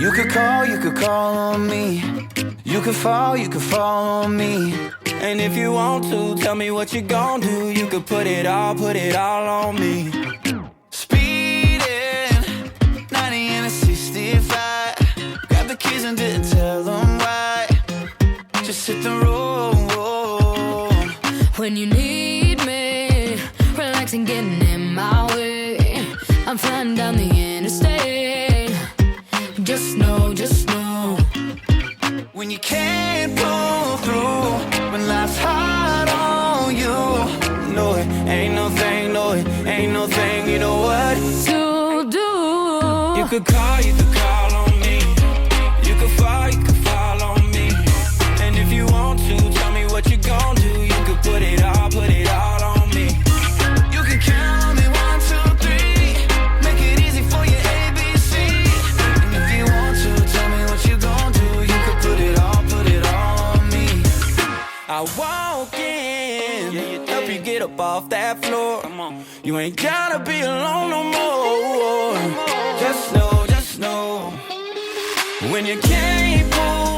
You could call on me. You could fall on me. And if you want to, tell me what you gon' do. You could put it all on me. Speeding, 90 and a 65. Grab the keys and didn't tell them why. Just hit the road. When you need me, relaxing, getting in my way. I'm flying down the interstate. Just know. When you can't pull through, when life's hard on you. No, it ain't no thing, you know what to do. You could call on me. You could fall on me. And if you want to, tell me what you gon' do. You could put it all on me. You can count on me, 1, 2, 3. Make it easy for you, ABC. And if you want to, tell me what you gon' do. You could put it all on me. I walk in, help you get up off that floor. You ain't gotta be alone no more. Just know, when you can't move.